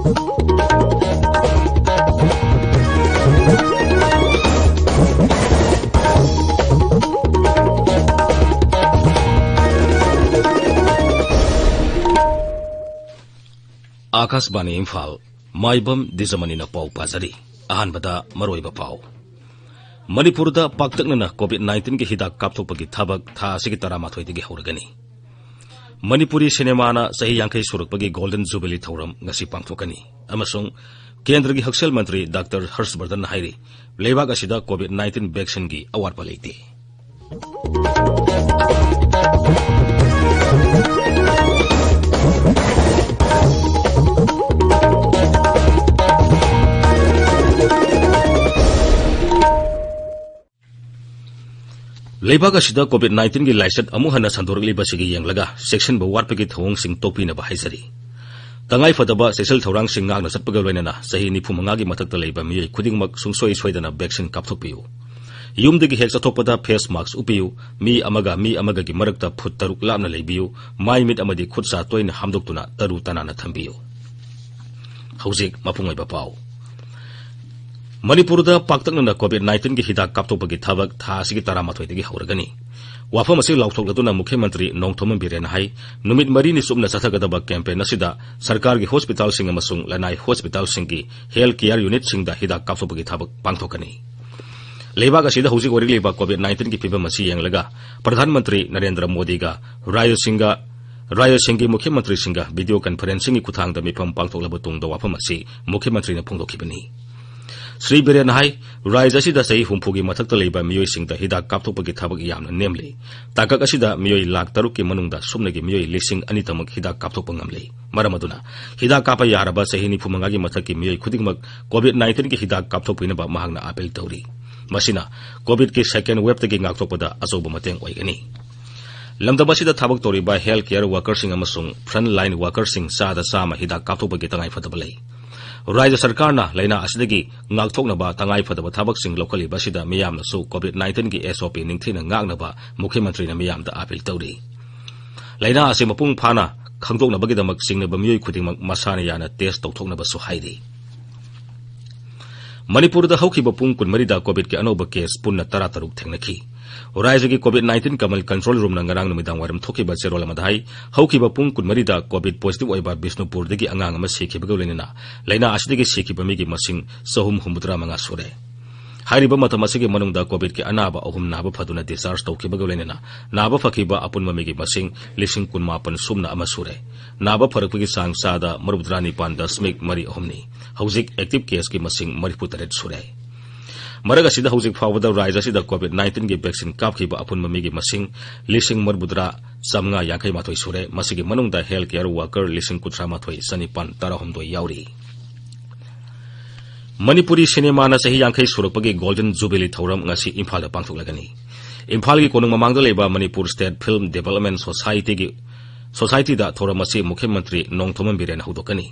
आकाशवाणी इम्फाल माइबम दिजमनी पाउ पाजरी अहानबदा मरोइबा पाउ मणिपुरदा पाक्तकना कोविड-19 की हिदाक कापथोपगी थबक था असिगी तरामाथोइदगी हौरगनी मणिपुरी सिनेमाना सही यांखै सुरकपगी गोल्डन जुबिली थौरम ngasi पांगथोकनी अमसुंग केंद्र की हक्सेल मंत्री डॉक्टर हर्षवर्धन हाइरी लेबाग असिदा कोविड-19 वैक्सीन की अवारपा लेते लेबाग असिदा कोविड-19 की लाइसेंस अमु हन्ना संदोरगलिबसिगी यंगलगा सेक्शन बवारपगी थौंगसिंग तोपिनबा हाइजरी तंगाई फदबा सेक्शन थौरांगसिंग गांगना सत्पगा लोइनना सही 95 की मथक्ता लेबा मियोय खुदिंगमक सुंगसोय सोयदना वैक्सीन कापथोपियु युमदगी हेक चथोपदा फेस मास्क उपियु मी अमगा की मरक्ता फुट तरुक लापना लेबियु माइ मिट अमदी खुदसा तोयना हामदोक्तुना तरु तनाना थंबियु हौजिक मफुंगोइबा पाउ मणिपुरदा पाक्तकना कोविड-19 की हिदाक कापथोपगी थबक था असिगी तरामाथोइदगी हौरगनी वाफम असी लाउथोक्लदुना मुख्यमंत्री नोंगथोमन बिरेन हाई नुमित मरीनी सुमना चथगदबा कैंपेन असिदा सरकार की हॉस्पिटल सिंग अमसुंग लनाई हॉस्पिटल सिंग की हेल्थ केयर यूनिट सिंगदा हिदाक कापथोपगी थबक पांगथोकनी लेबाग असिदा हौजिक ओरिगलिबा कोविड-19 की फिबम असी यंगलगा प्रधानमंत्री नरेंद्र मोदी का रायसिंग की मुख्यमंत्री सिंग वीडियो कॉन्फ्रेंसिंग की खुथांगदा मिफम पांगथोक्लबा तुंगदा वाफम असी मुख्यमंत्री ने फोंदोखिबनी श्री बिरेन हाई राज्य असिदा सही हुंफुगी मथक्ता लेबा मियोय सिंगदा हिदाक कापथोपगी थबक यामना नेमले ताकक असिदा मियोय लाख 3 की मनुंगदा सुमनगी मियोय 2,000 हिदाक कापथोपा ngamle मरमदुना हिदाक कापा यारबा सही 95 की मथक्की मियोय खुदिंगमक कोविड-19 की हिदाक कापथोपिनबा महांगना अपील तौरी मसिना कोविड की सेकेंड वेव तगी ngaktokpada अचौबा मतेंग ओइगनी लमदम असिदा थबक तौरिबा हेल्थ केयर वर्कर्सिंग अमसुंग फ्रंट लाइन वर्कर्सिंग सादा सामा हिदाक कापथोपगी तंगाई फदबा लई राज्य सरकारना लैना असिदगी ngaktoknaba तंगाई फदबा थबकसिंग लोकलिबसिदा मियामनसु कोविड-19 की एसओपी निंगथिना ngagnaba मुख्यमंत्री ना मियामदा अपील तौरी लैना असि मपुंग फाना खंगदोक्नबगिदमक सिंगनबा मियोय खुदिंगमक मसाना याना टेस्ट तौथोक्नबसु हाइरी मणिपुरदा हौखिबा पुंग 20 कोविड के अनोबा केस पुन्ना 13 थेंगनखी राज्य की कोविड-19 कमल कंट्रोल रूम नंगरांग नुमिदांग वारम थोखिबा चेरोल अमदाई हौखिबा पुंग 20 कोविड पॉजिटिव ओइबा बिष्णुपुरदगी अंगांग अमा सिखिबगा लेना लैना असिदगी सिखिबा मिगी मसिंग 365 सुरे हाइरिबा मतम असिगी मनुंगदा कोविड के अनाबा अहुम नाबा फदुना डिस्चार्ज तौखिबगा लेना नाबा फखिबा अपुनबा मिगी मसिंग 19 सुमना अमा सुरे नाबा फरकपगी सांग सादा 39.3 हौजिक एक्टिव केस की मसिंग 34 सुरे मरग असिदा हौजिक फावदा राज्य असिदा कोविड-19 की वैक्सीन कापखिबा अपुनबा मिगी मसिंग 19,550 सुरे मसिगी मनुंगदा हेल्थ केयर वर्कर 19,38 सनिपान 12 याउरी मणिपुरी सिनेमाना सही यांखै सुरकपगी गोल्डन जुबिली थौरम ngasi इम्फाल पांगथोक्लगनी इम्फाल की कोनुंग ममांगदा लेबा Manipur state film development society दा थौरम असी मुख्यमंत्री नोंगथोमन बिरेन हौदोकनी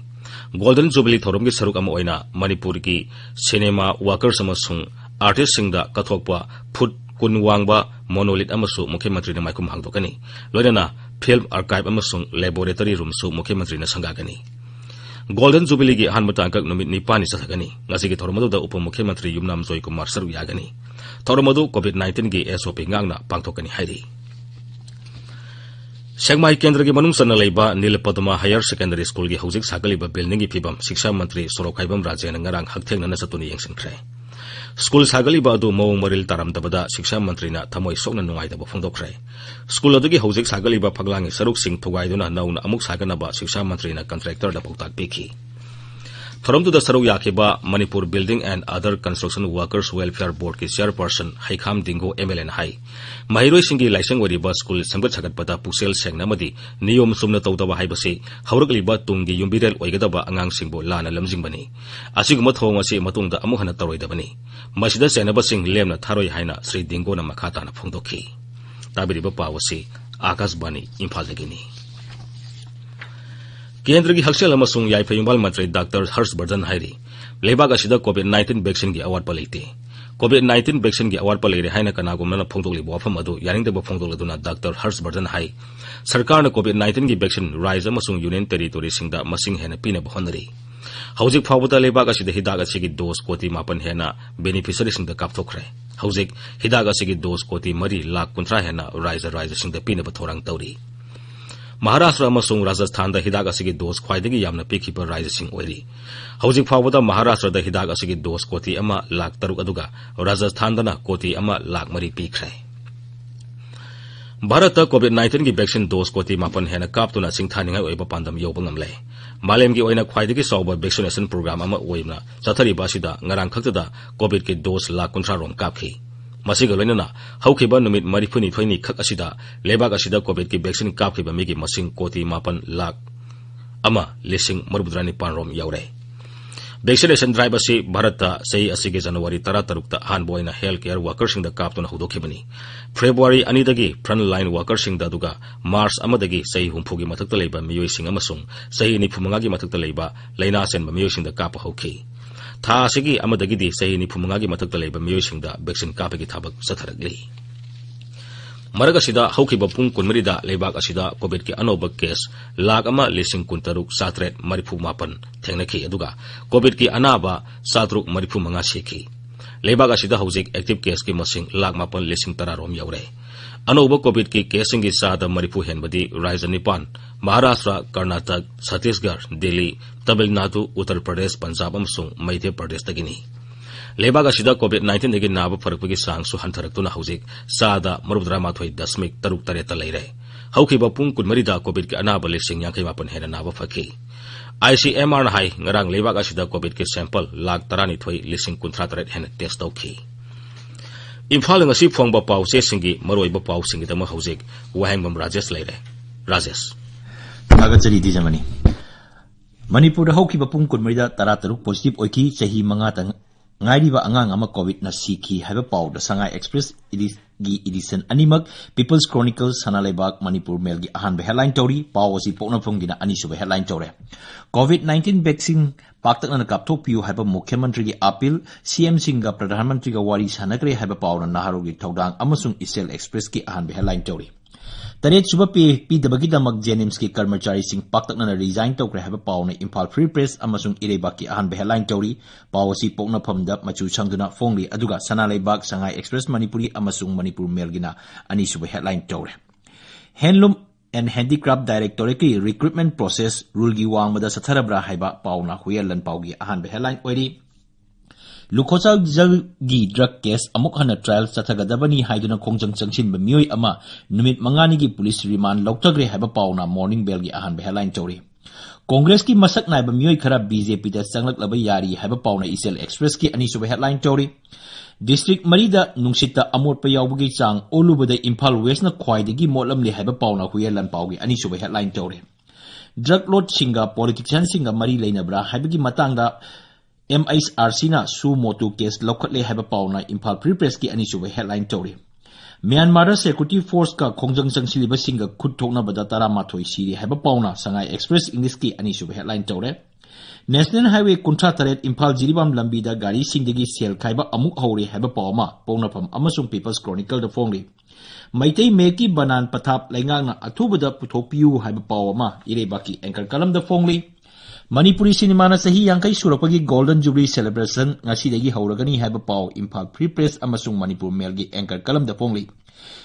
गोल्डन जुबिली थौरम की सरुक अमा ओइना मणिपुर की सिनेमा वर्कर्स अमसुंग आर्टिस्ट सिंगदा कथोकपा फुट कुन वांगबा मोनोलिथ अमसु मुख्यमंत्री ने माइकुम हांगदोकनी लोइना फिल्म आर्काइव अमसुंग लैबोरेटरी रूमसु मुख्यमंत्री ने संगागनी गोल्डन जुबिली की अहानबा तांकक नुमित 9 नि चथगनी ngasi की थौरमदुदा उप मुख्यमंत्री युमनाम जोय कुमार सरुक यागनी थौरमदु कोविड-19 की एसओपी ngang पांगथोकनी हाइरी सेगमाई केंद्र की मनुंग सन्न लेबा नीलपद्मा हायर सेकेंडरी स्कूल की हौजिक सागलिबा बिल्डिंग की फिबम शिक्षा मंत्री सोरोखाइबम राजेन ngarang hakthengna चतुनी यंगसिनख्रे स्कूल सागलिबा अदु मौंग मरिल तारमदबदा शिक्षा मंत्रीना थमोय सोकना नुंगाइदबा फोंदोखरे स्कूल अदुगी हौजिक सागलिबा फगलांगी सरुक सिंग थुगाइदुना नौना अमुक सागनबा शिक्षा मंत्रीना कॉन्ट्रैक्टर दा पौताक पिखी थरमदुदा सरुक याखिबा Manipur building and other construction workers welfare board की चेयरपर्सन हाइखाम दिंगो एमएलएन हाई महिरोय सिंगी लाइसेंग ओरिबा स्कूल संगत सगतपदा पुसेल सेंगनामदी नियम सुमना तौदबा हाइबसे हौरकलिबा तुंगी युम्बिरेल ओइगदबा अंगांग सिंगबो लाना लमजिंगबनी असिगुम थोंग असी मतुंगदा अमुक हना तरोइदबनी मसिदा सेनबा सिंग लेमना थारोय हाइना श्री दिंगोना मखाताना फोंदोखी ताबिरिबा पावसी आकाशवाणी इम्फालदगिनी केंद्र की हक्सेल अमसुंग याइफयुंबाल मंत्री डॉक्टर हर्षवर्धन हाइरी लेबाग असिदा कोविड-19 वैक्सीन की अवार्ड लेते कोविड-19 वैक्सीन की अवार्ड लेरे हाइना कनागुमना फोंदोक्लिबा वाफम अदु यारिंगदबा फोंदोक्लदुना डॉक्टर हर्षवर्धन हाई सरकार कोविड-19 की वैक्सीन राज्य अमसुंग यूनियन टेरिटोरी सिंगदा मसिंग हेना पीनबा होनरी हौजिक फाउबदा लेबाक असिदा हिदाक असिगी डोज कोटी 9 हेना बेनिफिशियरी सिंगदा कापथोखरे हौजिक हिदाक असिगी डोज कोटी 3 लाख 50 हेना राइजर सिंगदा पिनब थोरांग तौरी महाराष्ट्र अमसुंग राजस्थान दा हिदाक असिगी डोज ख्वाइदगी यामना पिखिबा राइजसिंग ओइरी हौजिक फाउबदा महाराष्ट्र दा हिदाक असिगी डोज कोटी 1 लाख 3 अदुगा राजस्थान दना कोटी 1 लाख 3 पिखरे भारत कोविड-19 की वैक्सीन डोज कोटी 9 हेना कापतुना सिंथानिंगाई ओइबा पांदम यौबा ngamle मालेमगी ओइना ख्वाइदगी सौबा वैक्सीनेशन प्रोग्राम अमा ओइबना चथरिबा सिदा ngarang khaktada कोविड के डोज लाख 50 रोम कापखि मसिगा लोइनना हौखिबा नुमित 32 खक असिदा लेबाक असिदा कोविड की वैक्सीन कापखिबा मिगी मसिंग कोटी 9 लाख अमा लिसिंग 39 रोम यावरे वैक्सीनेशन ड्राइव असी भारत सही असिगे जनवरी 13 अहानबोइना हेल्थ केयर वर्कर्सिंग कापतुना हौदोखिबनी फेब्रुवारी 2 फ्रंट लाइन वर्कर्सिंग मार्च अमदगी सही 60 की मथक्ता लेबा मियोइसिंग अमसुंग सही 95 की मथक्ता लेबा लैना सेनबा मियोइसिंग काप हौखि था असिगी अमदगी सही 95 की मथक्ता लेबा मियोइसिंग वैक्सीन कापगी थाबक सथरगली मरग असिदा हौखिबा पुंग 13 लेबाक असिदा कोविड के अनोब केस लाख 1,63,735 थेंगनखि अदुगा कोविड की अनाबा 735 सिखि लेबाक असिदा हौजिक एक्टिव केस की मसिंग लाख 9,10,10 रोम यौरे अनोब कोविड की केसिंग की सादा 30 हेनबदी राज्य 9 महाराष्ट्र कर्नाटक छत्तीसगढ़ दिल्ली तमिलनाडु उत्तर प्रदेश पंजाब अमसुंग मध्य प्रदेश तगिनी लेबाक असिदा कोविड-19 दगी नाबा फरकपगी सांगसु हंथरक्तुना हौजिक सादा 39.3 लेरे हौखिबा पुंग 13 कोविड के अनाबा 58 हेना नाबा फखि ICMR ना हाई ngarang लेबाक असिदा कोविड के सैंपल लाख 12,038 हेना टेस्ट तौखि इम्फाल ngasi फोंगबा पाउसे सिंगी मरोइबा पाउ सिंगी दमा हौजिक वाहेंगबम राजेश लेरे राजेश नागचरी दिजमनी मणिपुर हौखिबा पुंग 13 पॉजिटिव ओइकी सही 5 ngairiba angang ama covid na sikhi haiba pawda sangai express gi edition animak people's chronicle sanalebak manipur mail gi ahan headline tori pawasi pokna phongina ani suba headline tore covid-19 vaccine paktakna kapthok piu haiba mukhyamantri gi appeal cm singa pradhan mantri ga wari sanakre haiba pawna naharu gi thodang amasung isel express gi ahan headline tori Taret suba pi dabagi damak Jenims ki कर्मचारी Singh पाक्तकना resign तौक्रे हबा पावने Imphal free press अमसुंग इरेबाक की अहान headline तौरी पावसी पोकना फमदा मचु संगदुना फोंगली अदुगा सनालेबाक संगाई एक्सप्रेस मणिपुरी अमसुंग मणिपुर मेलगिना अनि सुबा हेडलाइन तौरे हैंडलूम एंड हैंडीक्राफ्ट डायरेक्टोरेट की रिक्रूटमेंट प्रोसेस रूल की वांगमदा सथरब्रा हाइबा पावना हुयलन पावगी अहान हेडलाइन ओइरी लुखोचाव जलगी ड्रग केस अमुक हन ट्रायल चथगदबनी हाइदुना खोंजंग चंगसिनबा मियोय अमा नुमित मंगानी की पुलिस रिमांड लौटग्रे हाइबा पावना मॉर्निंग बेल की अहान हेडलाइन तौरी कांग्रेस की मसक नाइबा मियोय खरा बीजेपी दा चंगलकलबा यारी हाइबा पावना इसेल एक्सप्रेस की अनि सुबा हेडलाइन तौरी डिस्ट्रिक्ट मरीदा नुंगसिता अमोटपा यावबगी चांग ओलुबदा इम्फाल वेस्टना ख्वाइदगी मोटलमले हाइबा पावना हुयलन पावगी अनि सुबा हेडलाइन तौरी ड्रग लॉर्ड सिंगा पॉलिटिशियन सिंगा मरी लेनब्रा हाइबगी मतंगदा MIRC na su motu case lokhatle haiba pauna Imphal Free Press ki ani suba headline tori Myanmar Security Force ka khongjang changsiliba singa khut thokna bada tara mathoi siri haiba pauna Sangai Express English ki ani suba headline tore National Highway kuntra taret Imphal Jiribam lambi da gari singdagi sel khaiba amuk hore haiba pauma pauna pham amasung People's Chronicle da phongli Maitai Meki banan pathap laingang na athubada puthopiu haiba pauma irebaki anchor kalam da phongli Manipuri cinema na sahi yang kai surapagi Golden Jubilee celebration ngasi dagi hauragani haiba paw Imphal Free Press amasung Manipur Mail gi anchor kalam da phongli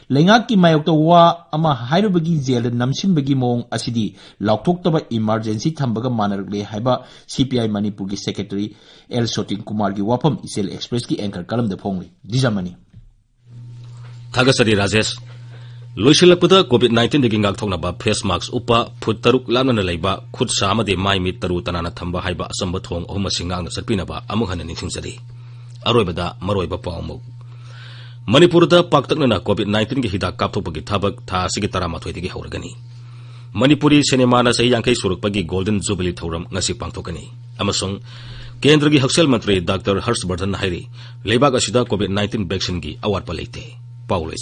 lengak ki mayok to wa ama hairubagi jail namsin bagi mong asidi lautok taba emergency thambaga manarle haiba CPI Manipur gi secretary L Sotin Kumar gi wapam isel express ki anchor kalam da phongli dijamani Thagasari Rajesh लोइसिलपदा covid दगी गाक्थोंनाबा face mask उपा foot 3 लामना लेबा खुद सामदे माइ मिट तरु तनाना थंबा हाइबा असंब थोंग अहुम सिंगांग सटपिनबा अमुहन निथिंजरी अरोइबदा मरोइबा पावमु मणिपुरदा पाक्तकना कोविड-19 की हिदाक कापथोपगी थाबक था सिगी 13 दगी हौरगनी मणिपुरी सिनेमाना सही यांकै सुरकपगी golden jubilee थौरम ngasi पांगथोकनी अमसंग केंद्र की हक्सेल मंत्री डॉक्टर हर्षवर्धन हाइरी लेबाक असिदा कोविड-19 वैक्सीन की अवार्ड लेते पाउल